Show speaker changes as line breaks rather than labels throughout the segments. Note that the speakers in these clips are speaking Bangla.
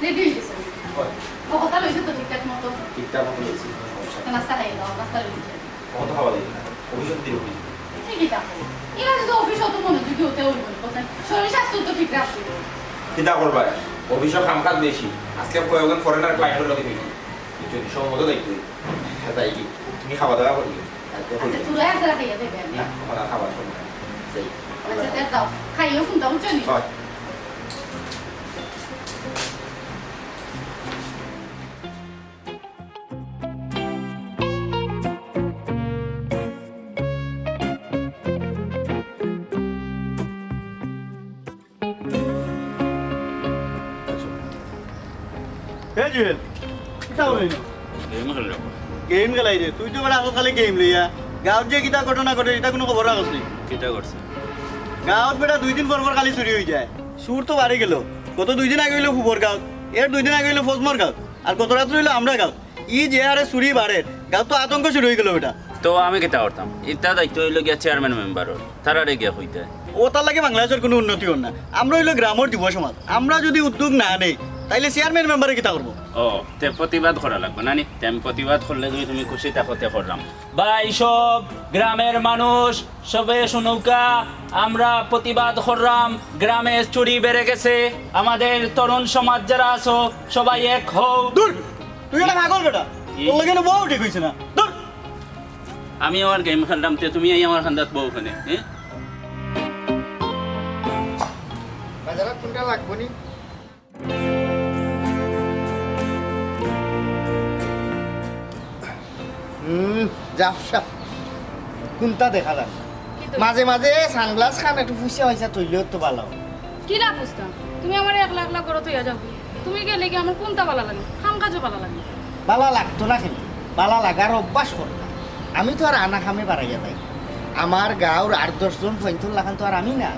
রেডি হয়ে গেছে ও কথা লইছে তো ঠিকঠাক মতো
ঠিকঠাক মতো লইছি
নাস্তা খাই দাও নাস্তা লইছে
কত খাওয়া দিই অভিযোগ দিল
ঠিকই তা এরা যদি অফিস হতো মনোযোগী হতে হইব কথা শরীর স্বাস্থ্য তো ঠিক রাখবে
চিন্তা করবা অভিযোগ খামখাত বেশি আজকে কয়েকজন ফরেনার ক্লায়েন্টের লগে মিটি যদি সময় দেখতে তাই কি তুমি খাওয়া দাওয়া করবি
আচ্ছা তুই আর যারা খাইয়া দেবে
না আমার খাবার সময় সেই
আচ্ছা তে দাও খাইও ফোন দাও চনি
Hey Joel, কিতা হইল? গেম খেলাই রে তুই তো বড় আগল খালি গেম লইয়া গাঁৱত যে কিতা ঘটনা ঘটে এটা কোনো খবর রাখছ নি
কিটা করছে
গাঁৱত বেটা 2 দিন পর খালি চুরি হয়ে যায় সুর তো বাড়ি গেল কত 2 দিন আগে হইলো ফুবর গাঁৱত এর 2 দিন আগে হইলো ফজমর গাঁৱত আর কত রাত হইলো আমরা গাঁৱত ই যে আরে চুরি বাড়ে গাঁৱত তো আতঙ্ক শুরু হয়ে গেল বেটা
তো আমি কিটা করতাম ইটা দায়িত্ব হইল গিয়া চেয়ারম্যান মেম্বারর তারারে গিয়া হইতে
ও তার লাগে বাংলাদেশের কোনো উন্নতি হন না আমরা হইলো গ্রামের যুব সমাজ আমরা যদি উদ্যোগ না নেই তাইলে চেয়ারম্যান মেম্বারে কিতা করবো
ও তে প্রতিবাদ করা লাগবে নানি আমি প্রতিবাদ করলে যদি তুমি খুশি থাকো তে করলাম ভাই সব গ্রামের মানুষ সবে শুনুকা আমরা প্রতিবাদ করলাম গ্রামে চুরি বেড়ে গেছে আমাদের তরুণ সমাজ যারা আছো সবাই এক হও
দূর তুই এটা পাগল বেটা তোর লাগে না বউ ঠিক হইছে না দূর
আমি আমার গেম খেললাম তে তুমি এই আমার খান্দাত বউ খানে হ্যাঁ
বাজারে কোনটা লাগবো নি জাফসা কোনটা দেখা যান মাঝে মাঝে সানগ্লাস খান একটু ফুসে হয়েছে তৈলেও তো ভালো
কি লাভ বুঝতাম তুমি আমার একলা একলা করো তুই যাও তুমি গেলে কি আমার কোনটা ভালো লাগে খাম কাজও ভালো লাগে
বালা লাগতো না কিন্তু বালা লাগার অভ্যাস করতাম আমি তো আর আনা খামে বাড়াইয়া যাই আমার গাঁর 8-10 জন ফৈন্থুর লাগান তো আর আমি না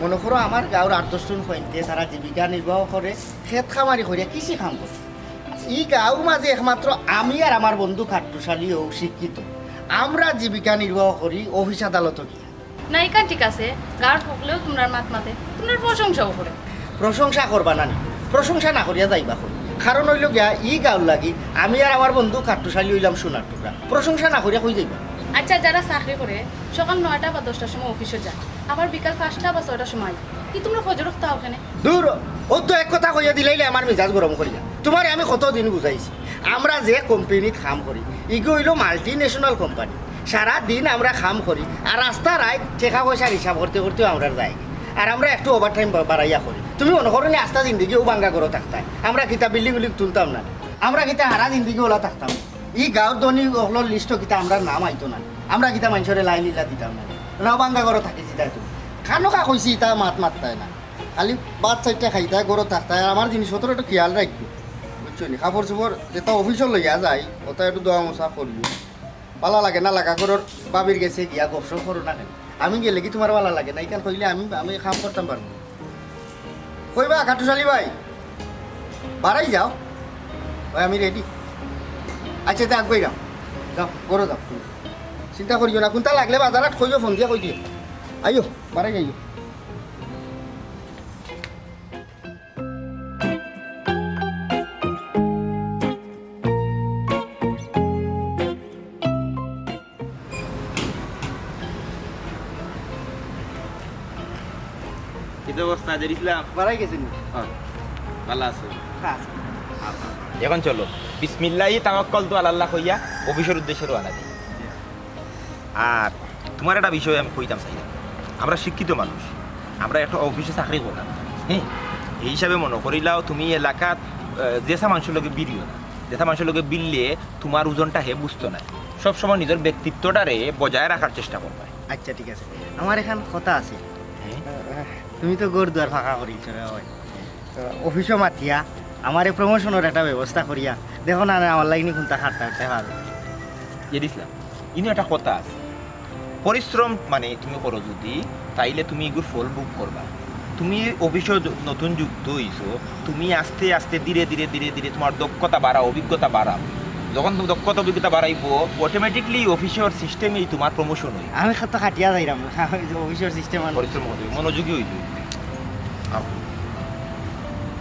মনে করো আমার গাঁর 8-10 জন ফৈন্থে তারা জীবিকা নির্বাহ করে ক্ষেত খামারি করিয়া কৃষি কাম করে ই গাঁর মাঝে একমাত্র আমি আর আমার বন্ধু খাট্টুশালীও শিক্ষিত আমরা জীবিকা নির্বাহ করি অফিস আদালত গিয়ে
নায়িকা ঠিক আছে গার ঠকলেও তোমরা মাত মাতে তোমরা প্রশংসাও করে
প্রশংসা করবা না নি প্রশংসা না করিয়া যাইবা করি কারণ হইল গিয়া ই গাঁর লাগি আমি আর আমার বন্ধু খাট্টুশালী হইলাম সোনার টুকরা প্রশংসা না করিয়া কই যাইবা
আচ্ছা যারা চাকরি করে সকাল 9টা বা 10টার সময় অফিসে যায় আবার বিকাল 5টা বা 6টার সময় কি তোমরা ফজর রাখতে ওখানে
দূর ও তো এক কথা কইয়া দিলাইলে আমার মেজাজ গরম করিয়া তোমার আমি কতদিন বুঝাইছি আমরা যে কোম্পানিত কাম করি ইগো হইল মাল্টি ন্যাশনাল কোম্পানি সারা দিন আমরা কাম করি আর রাস্তার রায় টেকা পয়সার হিসাব করতে করতেও আমরা যাই আর আমরা একটু ওভার টাইম বাড়াইয়া করি তুমি মনে করো নি আস্তা জিন্দিগিও বাঙ্গা করো থাকতাম আমরা কিতা বিল্ডিং উল্লিং তুলতাম না আমরা কিতা হারা জিন্দিগি ওলা থাকতাম ই গাঁৱৰ ধনী অকলৰ লিষ্ট কিতা আমরা নাম আইতো না আমরা কিতা মানুষরে লাইন লিলা দিতাম না নাও বাঙ্গা করো থাকি চিতাই তুমি খানোকা কইছি তা মাত মাত্তায় না খালি বাদ চাইটা খাইতায় গরো থাকতায় আর আমার জিনিসপত্র একটু খেয়াল রাখবো বুঝছো নি কাপড় চোপড় যেটা অফিসত লইয়া যায় ওটা একটু দোয়া মোছা করবি ভালো লাগে না লাগা করোর বাবির গেছে গিয়া গপসপ করো না কেন আমি গেলে কি তোমার ভালো লাগে না এখান কইলে আমি কাম করতাম পারবো কইবা খাটুশালী ভাই বাড়াই যাও ভাই আমি রেডি আচ্ছা তা আগুয়াই যাও যাও গরো যাও চিন্তা করিও না কোনটা লাগলে বাজারত কইও ফোন দিয়ে কই দিও আইও বাড়াই যাইও
কি অবস্থা দেরিছিলাম
বাড়াই গেছেন
ভালো আছে
হ্যাঁ
এখন চলো বিসমিল্লাহি তাওয়াক্কাল তু আলাল্লাহ কইয়া অফিসের উদ্দেশ্যে রওনা দিই আর তোমার একটা বিষয় আমি কইতাম চাই আমরা শিক্ষিত মানুষ আমরা একটা অফিসে চাকরি করলাম হ্যাঁ এই হিসাবে মনে করিলাও তুমি এলাকাত যেসা মানুষের লগে বিলিও না যেসা মানুষের লগে বিললে তোমার ওজনটা হে বুঝতো না সবসময় নিজের ব্যক্তিত্বটারে বজায় রাখার চেষ্টা করবে
আচ্ছা ঠিক আছে আমার এখান কথা আছে তুমি তো গোর দুয়ার ফাঁকা করিছ অফিসও মাতিয়া আমার এই প্রমোশনের একটা ব্যবস্থা করিয়া দেখো না আমার লাগনি কোনটা খাটতে পারবে
জেডিসলাম ইনো একটা কথা আছে পরিশ্রম মানে তুমি করো যদি তাইলে তুমি এগুলো ফল ভোগ করবা তুমি অফিসে নতুন যুক্ত হইছো তুমি আস্তে আস্তে ধীরে ধীরে ধীরে ধীরে তোমার দক্ষতা বাড়াও অভিজ্ঞতা বাড়াও যখন তুমি দক্ষতা অভিজ্ঞতা বাড়াইবো অটোমেটিকলি অফিসের সিস্টেমেই তোমার প্রমোশন হই
আমি তো খাটিয়া যাইরাম অফিসের সিস্টেম
পরিশ্রম হইবে মনোযোগী হইবে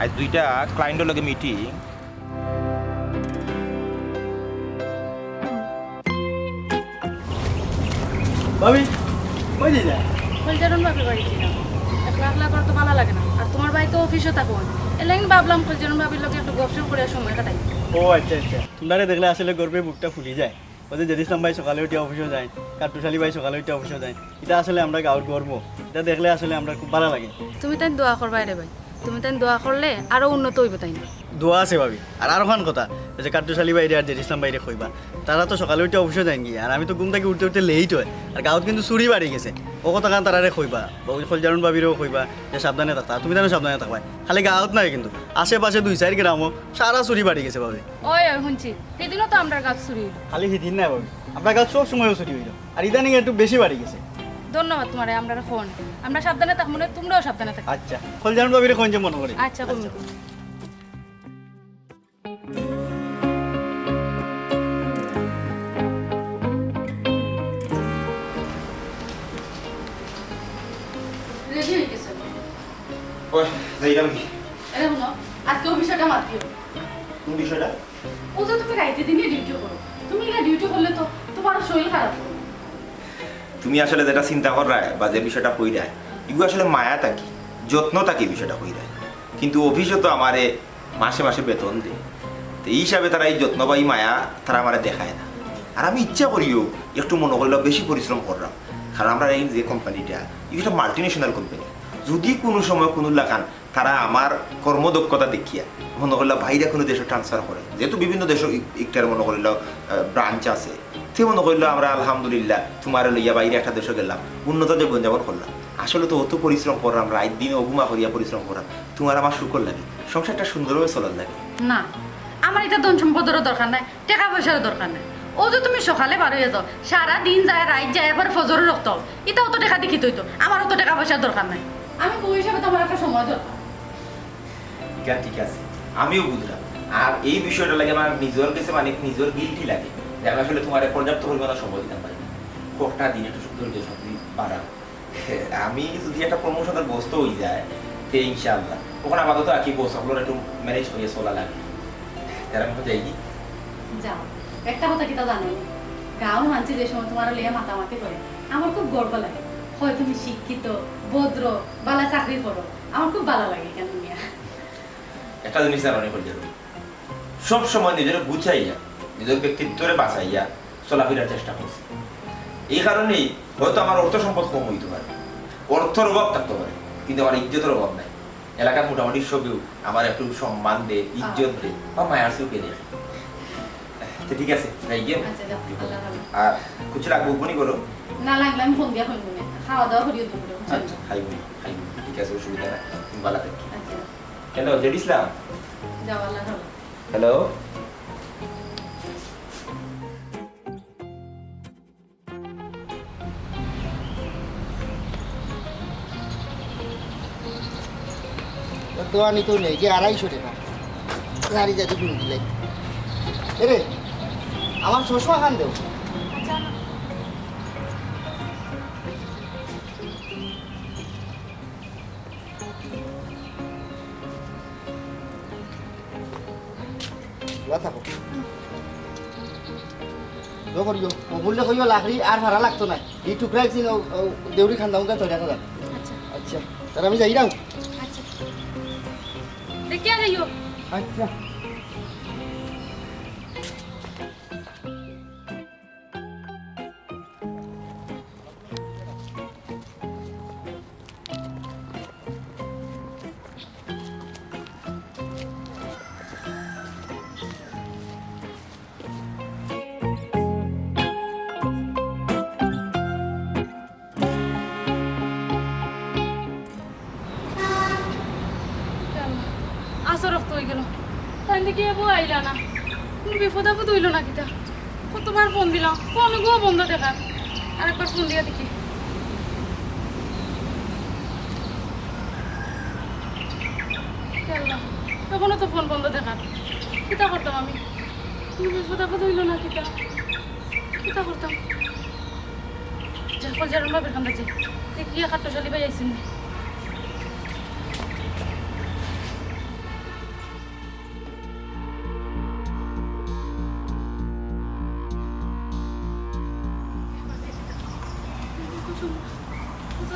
আজ দুইটা ক্লায়েন্টের লগে মিটিং
ভাবি কই যাই না
কলজারন বাপের বাড়ি ছিলাম একলা একলা করে তো ভালো লাগে না আর তোমার বাড়ি তো অফিসে থাকো এলাইন ভাবলাম কলজারন বাবির লোকে একটু গপসপ করে সময় কাটাই
ও আচ্ছা আচ্ছা তোমরা দেখলে আসলে গর্বে বুকটা ফুলি যায় ওদের জেডিসলাম ভাই সকালে উঠে অফিসে যায় কাটুশালী ভাই সকালে উঠে অফিসে যায় এটা আসলে আমরা গাঁৱত গর্ব এটা দেখলে আসলে আমরা খুব ভালো লাগে
তুমি তাই দোয়া করবাই রে ভাই তুমি তাই দোয়া করলে আরো উন্নত হইব তাই না
দোয়া আছে ভাবি আর খান কথা যে কাটুশালী বাইরে আর জেডিসলাম বাইরে কইবা তারা তো সকালে উঠে অফিসে যান গিয়ে আর আমি তো ঘুম থেকে উঠতে উঠতে লেট হয় আর গাঁৱত কিন্তু চুরি বাড়ি গেছে ও কথা কারণ তারারে কইবা কলজারন বাবিরও কইবা যে সাবধানে থাকতা তুমি জানো সাবধানে থাকবা খালি গাঁৱত নাই কিন্তু আশেপাশে 2-4 গ্রামও সারা চুরি বাড়ি গেছে ভাবি
ওই ওই শুনছি সেদিনও তো আমরা গাছ চুরি হইল।
খালি সেদিন নাই ভাবি আপনার গাঁৱত সব সময়ও চুরি হইল আর ইদানিং একটু বেশি বাড়ি গেছে
ধন্যবাদ তোমারে আমরা ফোন আমরা সাবধানে থাকবো না তোমরাও সাবধানে থাকো
আচ্ছা কলজারন বাবিরে কোন যে মনে করে
আচ্ছা তুমি রেডি হয়ে গেছে
ওই যাইলাম কি
এরকম না আজকে অফিসটা মাত দিও
কোন বিষয়টা
ও তো তুমি রাইতে দিনে ডিউটি করো তুমি এটা ডিউটি করলে তো তোমার শরীর খারাপ হবে
তুমি আসলে যেটা চিন্তা করা বা যে বিষয়টা কইরা এগুলো আসলে মায়া থাকি যত্ন থাকি বিষয়টা কইরা কিন্তু অফিসে তো আমারে মাসে মাসে বেতন দেয় তো এই হিসাবে তারা এই যত্ন বা এই মায়া তারা আমারে দেখায় না আর আমি ইচ্ছা করিও একটু মনে করলে বেশি পরিশ্রম করলাম কারণ আমরা এই যে কোম্পানিটা এটা মাল্টি ন্যাশনাল কোম্পানি যদি কোনো সময় কোনো লাগান তারা আমার কর্মদক্ষতা দেখিয়া মনে করলে বাইরে কোনো দেশে ট্রান্সফার করে যেহেতু বিভিন্ন দেশ একটার মনে করল ব্রাঞ্চ আছে সে মনে করলো আমরা আলহামদুলিল্লাহ তোমার লইয়া বাইরে একটা দেশে গেলাম উন্নত জীবনযাপন করলাম আসলে তো অত পরিশ্রম করলাম রাত দিন অগুমা করিয়া পরিশ্রম করাম তোমার আমার শুকর লাগে সংসারটা সুন্দরভাবে চলার লাগে
না আমার এটা ধন সম্পদেরও দরকার নাই টাকা পয়সারও দরকার নাই ও যে তুমি সকালে বার হয়ে যাও সারা দিন যায় রাত যায় এবার ফজরে রক্ত এটা অত টাকা দেখি তুই তো আমার অত টাকা পয়সার দরকার নাই আমি ওই হিসাবে তো আমার একটা সময় দরকার
ঠিক আছে আমিও বুঝলাম আর এই বিষয়টা লাগে আমার নিজের কাছে মানে নিজের গিল্টি লাগে যে আমি আসলে তোমার পর্যাপ্ত পরিমাণে সময় দিতে পারি কটা দিন একটু সুন্দর বাড়াও আমি যদি একটা প্রমোশনের বস্তু হয়ে যায় তো ইনশাআল্লাহ ওখানে আপাতত আর কি বসগুলোর একটু ম্যানেজ করিয়ে চলা লাগে যারা আমি যাই
যাও একটা কথা কি তা জানো গাঁও মানছি যে সময় তোমার লিয়া মাতামাতি করে আমার খুব গর্ব লাগে হয় তুমি শিক্ষিত ভদ্র বালা চাকরি করো আমার খুব ভালো লাগে কেন মিয়া
একটা জিনিস জানানি করে যাবে সব সময় নিজের গুছাইয়া নিজের ব্যক্তিত্বরে বাঁচাইয়া চলাফেরার চেষ্টা করছি এই কারণেই হয়তো আমার অর্থ সম্পদ কম হইতে পারে অর্থর অভাব থাকতে পারে কিন্তু আমার ইজ্জতের অভাব নাই এলাকার মোটামুটি সবেও আমার একটু সম্মান দে ইজ্জত দে বা মায়ার চোখে দে তো ঠিক আছে যাই গিয়ে
আচ্ছা যাও আল্লাহ ভালো
আর কিছু লাগবে উপনি করো
না লাগলে আমি ফোন দিয়া ফোন না খাওয়া দাওয়া করিও দুপুরে
আচ্ছা খাইবি ঠিক আছে অসুবিধা নাই তুমি ভালো থাকি
আচ্ছা
হ্যালো জেড ইসলাম
যাও আল্লাহ ভালো
হ্যালো
তো আনি তো নেই যে 250 টাকা গাড়ি যাতে কিনে দিলাই রে আমার চশমা খান দেও থাকো করিও বললে কইও লাকড়ি আর ভাড়া লাগতো না এই টুকরা একদিন দেউরি খান দাম তো দেখা যাবে
আচ্ছা
আচ্ছা তাহলে আমি যাই রাও
আচ্ছা দেখি আর যাইও
আচ্ছা
আসর রক্ত হয়ে গেল তাই দেখি এবো আইলা না কোনো বিপদ আপদ হইল না কিতা কত তোমার ফোন দিলাম, ফোনগুলো বন্ধ দেখা। আরেকবার ফোন দিয়ে দেখি। তখনও তো ফোন বন্ধ দেখা। কিতা করতাম আমি? তুমি বিপদ হইল না কিতা কিতা করতাম? যার ফল যার বাবের কান্দা যে দেখিয়া খাট্টশালী ভাই আইসিন।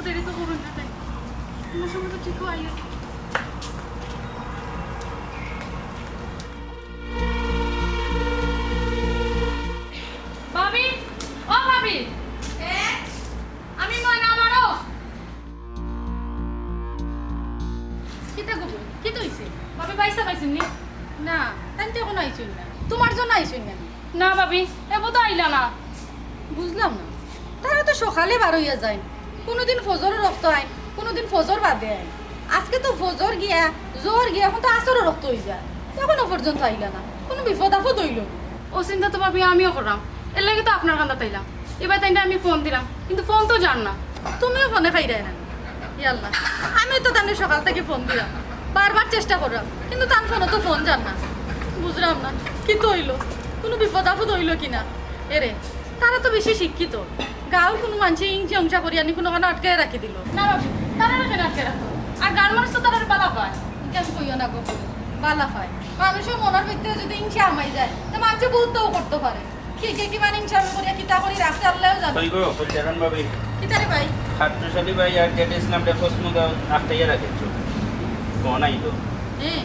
দেরি তো করুন না তাই আমার সময় তো ঠিক হয়। ভাবি, ও ভাবি, আমি ময়না মারো। কিতা গো কি হইছে? ভাবি পয়সা পাইছেন নি? না, তাই তো এখন আইছুন না। তোমার জন্য আইছুন না? না ভাবি, এবো তো আইলা না। বুঝলাম না, তারা তো সকালে বার হইয়া যায়। কোনোদিন ফজরের রক্ত হয়, কোনোদিন ফজর বাদে হয়। আজকে তো ফজর গিয়া জোর গিয়া এখন তো আসরও রক্ত হয়ে যায়। এখনো পর্যন্ত আইলা না, কোনো বিপদ আপদ হইল। ও চিন্তা তো ভাবি আমিও করলাম, এর লাগে তো আপনার কান্দা তাইলাম। এবার তাইটা আমি ফোন দিলাম, কিন্তু ফোন তো জান না। তুমিও ফোনে খাই দেয় না? ইয়াল্লা, আমিও তো তাদের সকাল থেকে ফোন দিলাম, বারবার চেষ্টা করলাম, কিন্তু তার ফোনও তো ফোন জান না। বুঝলাম না কি তো হইলো, কোনো বিপদ আপদ হইল কিনা। এরে তারা তো বেশি শিক্ষিত, গাঁও কোনো মানুষ ইঞ্চি অংশা করি আনি কোনো আটকে রাখি দিল না। ভাবি তারা কেন আটকে রাখো? আর গান মানুষ তো তারা বালা পায়। কেন কইও না গো, বালা পায়। মানুষের মনের ভিতরে যদি ইঞ্চা আমাই যায় তো মানুষ গুরুত্বও করতে পারে। কি কে কি মানে ইনশা করিয়া কিতা করি রাখতে আল্লাহও জানে।
কই গো ফুলজারান ভাবি,
কিতারে ভাই
খাট্টশালী ভাই আর জেড ইসলাম রে প্রশ্ন দাও আটটাইয়া রাখেছো। ফোন আইলো।
হ্যাঁ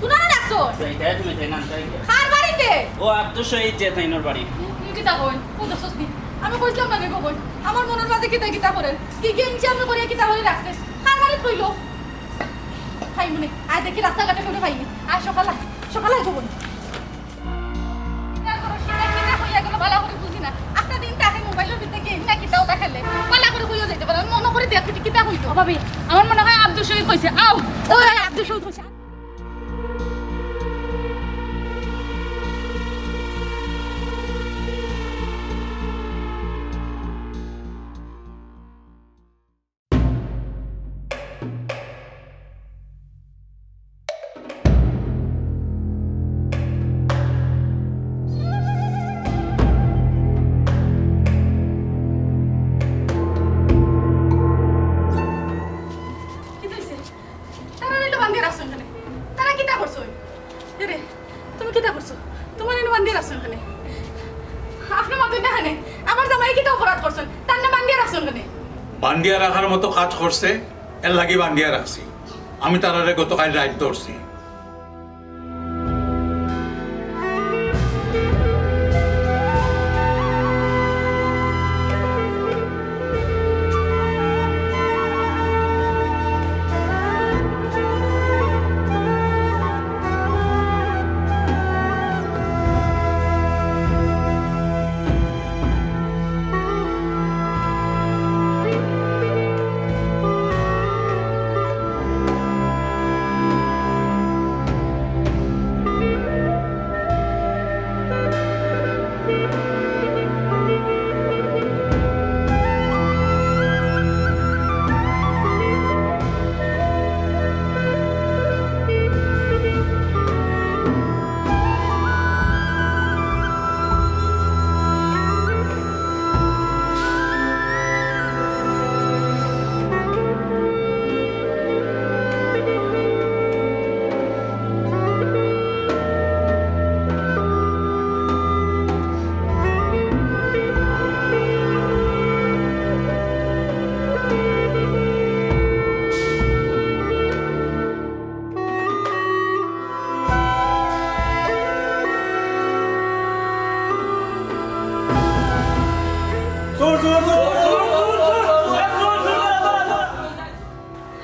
কোনা রাখছো?
তাই তুমি তাই না তাই।
কার বাড়িতে?
ও আব্দুল শহীদ যে তাইনোর বাড়ি।
কিতা কই? কোন সস্তি? আমি কইছিলাম না গো কই। আমার মনের মাঝে কিতা কিতা করেন। কি কি ইনশা করিয়া কিতা করি রাখছে। কার বাড়িতে কইলো? খাই মনে আয় দেখি রাস্তাঘাটে করে খাইনি। আয় সকালে সকালে আয় গোবন। ভালো করে বুঝি না। একটা দিন তাকে মোবাইলের ভিতরে গেম না কিতাও দেখালে ভালো করে কইও যাইতে পারেন। মনে করে দেখি কিতা কইতো। ভাবি আমার মনে হয় আব্দুল শহীদ কইছে। আও ওই আব্দুল শহীদ কইছে।
বান্ডিয়া রাখার মতো কাজ করছে, এর লাগি বান্ডিয়া রাখছি। আমি তারারে গতকাল রাইট ধরছি।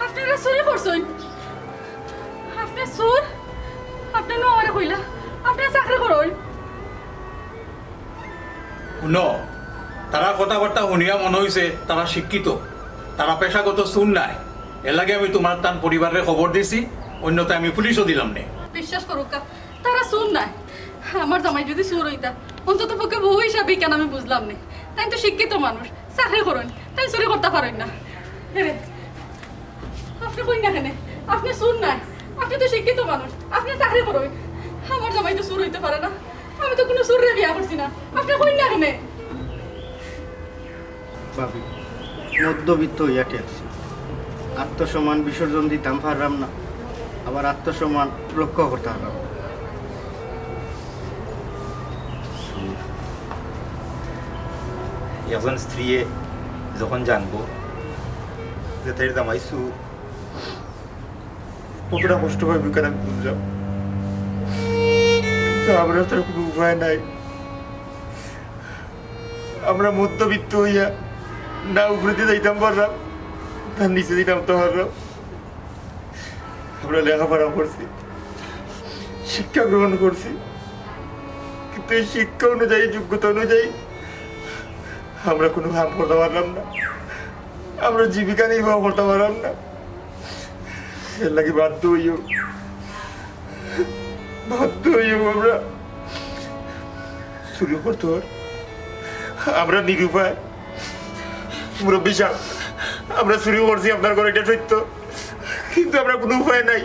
আপনারা চুরি করছেন? আপনি চোর? আপনি নমারে কইলা আপনি চাকরি করেন?
শুনো, তারা কথাবার্তা শুনিয়া মনে হয়েছে তারা শিক্ষিত, তারা পেশাগত চুর নাই। এর লাগে আমি তোমার তার পরিবারের খবর দিছি, অন্যথায় আমি পুলিশও দিলাম নে।
বিশ্বাস করুক তারা চোর নাই। আমার জামাই যদি চোর হইতা অন্তত পক্ষে বহু হিসাবে কেন আমি বুঝলাম না। তাই তো শিক্ষিত মানুষ, চাকরি করুন, তাই চুরি করতে পারেন না। হেরে আপনি কই না কেন? আপনি চুর নাই, আপনি তো শিক্ষিত মানুষ, আপনি চাকরি করুন। আমার জামাই তো চুর হইতে পারে না, আমি তো কোনো চুরে বিয়া করছি না। আপনি কই না কেন?
ভাবি মধ্যবিত্ত হইয়া ঠেকছি, আত্মসম্মান বিসর্জন দিতাম পারলাম না, আবার আত্মসম্মান রক্ষা করতে পারলাম না।
একজন স্ত্রী যখন জানবো যে তাই জামাই সুর, কতটা কষ্ট পাইবে কেন আমি বুঝলাম। কিন্তু আমরা তার কোনো উপায় নাই। আমরা মধ্যবিত্ত হইয়া না উপরে দিয়ে যাইতাম পারলাম, তার নিচে দিতাম তো পারলাম। আমরা লেখাপড়া করছি, শিক্ষা গ্রহণ করছি, কিন্তু এই শিক্ষা অনুযায়ী, যোগ্যতা অনুযায়ী আমরা কোনো কাম করতে পারলাম না, আমরা জীবিকা নির্বাহ করতে পারলাম না। এর লাগে বাধ্য হইও আমরা শুরু করতে পারি। আমরা নিরুপায় মুরব্বী সাহেব, আমরা শুরু করছি, আপনার ঘরে এটা সত্য, কিন্তু আমরা কোনো উপায় নাই।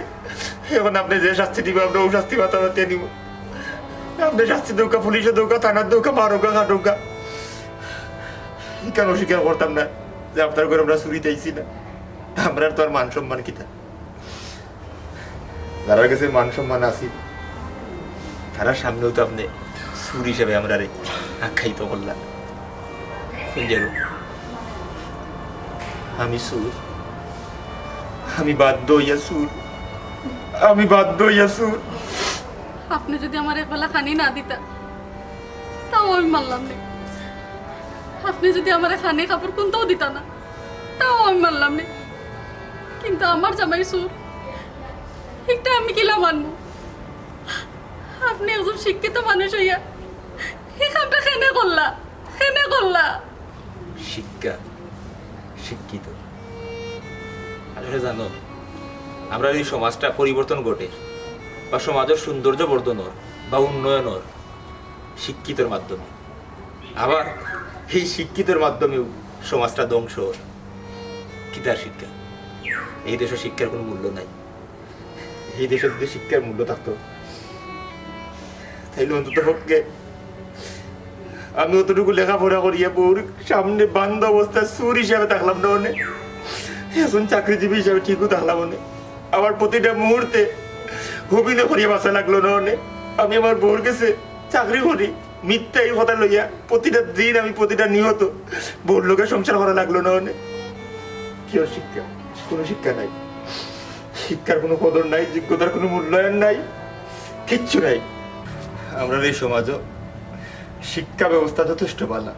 এখন আপনি যে শাস্তি দিব আমরা ও শাস্তি মাতামাতি নিব। আপনি শাস্তি দৌকা, পুলিশের দৌকা, থানার দৌকা, মারোকা, খাটোকা, কেন স্বীকার করতাম না যে আপনার ঘরে আমরা চুরি চাইছি না? আমরা তো আর মান সম্মান কিতা, যারা কাছে মান সম্মান আছি তারা সামনেও তো আপনি সুর হিসেবে আমরা আখ্যায়িত করলাম। আমি সুর, আমি বাধ্য হইয়া সুর, আমি বাধ্য হইয়া সুর।
আপনি যদি আমার একবেলা খানি না দিতা তাও আমি মানলাম না। আপনি যদি আমার খানি কাপড় কোনটাও দিতা না তাও আমি মানলাম না। কিন্তু আমার জামাই সুর, একটা আমি কিলা মানবো? আপনি একজন শিক্ষিত মানুষ হইয়া এই কামটা কেনে করলা, কেনে করলা?
শিক্ষা, শিক্ষিত, আসলে জানো আমরা এই সমাজটা পরিবর্তন ঘটে বা সমাজের সৌন্দর্য বর্ধনের বা উন্নয়নের শিক্ষিতের মাধ্যমে, আবার এই শিক্ষিতের মাধ্যমেও সমাজটা ধ্বংস। কিতার শিক্ষা? এই দেশের শিক্ষার কোনো মূল্য নাই। এই দেশে যদি শিক্ষার মূল্য থাকতো তাইলে অন্তত পক্ষে আমি অতটুকু লেখাপড়া করিয়া বউর সামনে বান্ধ অবস্থায় সুর হিসাবে থাকলাম না, অনেক এখন চাকরিজীবী হিসাবে ঠিকও থাকলাম অনেক। আমার প্রতিটা মুহূর্তে অভিনয় করিয়া বাঁচা লাগলো না অনেক। আমি আমার বউর কাছে চাকরি করি মিথ্যা এই কথা লইয়া প্রতিটা দিন আমি প্রতিটা নিহত বউর লোকের সংসার করা লাগলো না অনেক। কি শিক্ষা? কোনো শিক্ষা নাই, শিক্ষার কোনো কদর নাই, যোগ্যতার কোনো মূল্যায়ন নাই, কিচ্ছু নাই। আমরা এই সমাজও শিক্ষা ব্যবস্থা যথেষ্ট ভালো,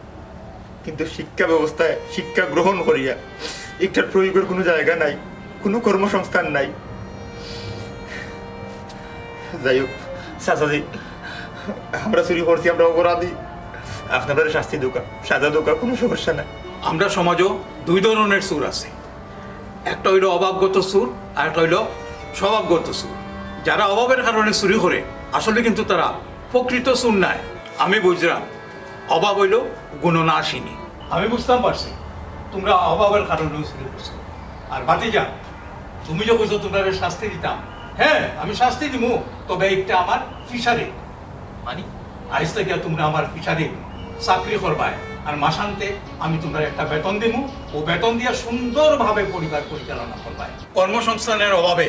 কিন্তু শিক্ষা ব্যবস্থায় শিক্ষা গ্রহণ করিয়া একটার প্রয়োগের কোনো জায়গা নাই, কোনো কর্মসংস্থান নাই। যাই হোক চাচাজি, আমরা চুরি করছি, আমরা অপরাধী, আপনাদের শাস্তি দোকা, সাজা দোকা, কোনো সমস্যা নাই।
আমরা সমাজও দুই ধরনের সুর আছে, একটা হইল অভাবগত সুর আর একটা হইল স্বভাবগত সুর। যারা অভাবের কারণে চুরি করে আসলে কিন্তু তারা প্রকৃত সুর নাই। আমি বুঝলাম অভাব হইল গুণনাশিনী। আমি বুঝতাম পারছি তোমরা অভাবের কারণেও চুরি করছো। আর ভাতিজা, তুমি যে কইছো তোমরা শাস্তি দিতাম, হ্যাঁ আমি শাস্তি দিব, তবে একটা আমার ফিশারি, মানে আজ থেকে তোমরা আমার ফিশারি চাকরি করবায়, আর মাসান্তে আমি তোমরা একটা বেতন দিব, ও বেতন দিয়া সুন্দরভাবে পরিবার পরিচালনা করবায়। কর্মসংস্থানের অভাবে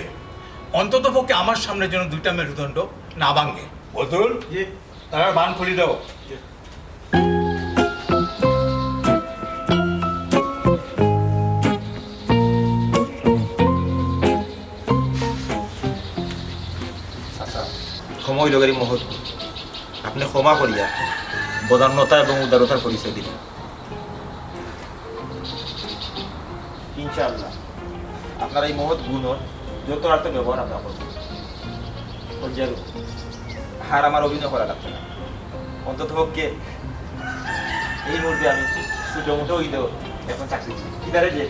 অন্তত পক্ষে আমার সামনে যেন দুইটা মেরুদণ্ড না ভাঙে। বদল যে তারা বান খুলি দাও।
সময় লগের মহৎ, আপনি ক্ষমা করিয়া বদান্যতা এবং উদারতার পরিচয় দিলেন। ইনশাআল্লাহ আপনার এই মহৎ গুণর যথার্থ ব্যবহার আমরা করব। আর আমার অভিনয় করা লাগবে না, অন্তত পক্ষে এই মুহূর্তে আমি ছোটো মোটো হইলেও এখন চাকরি কি যে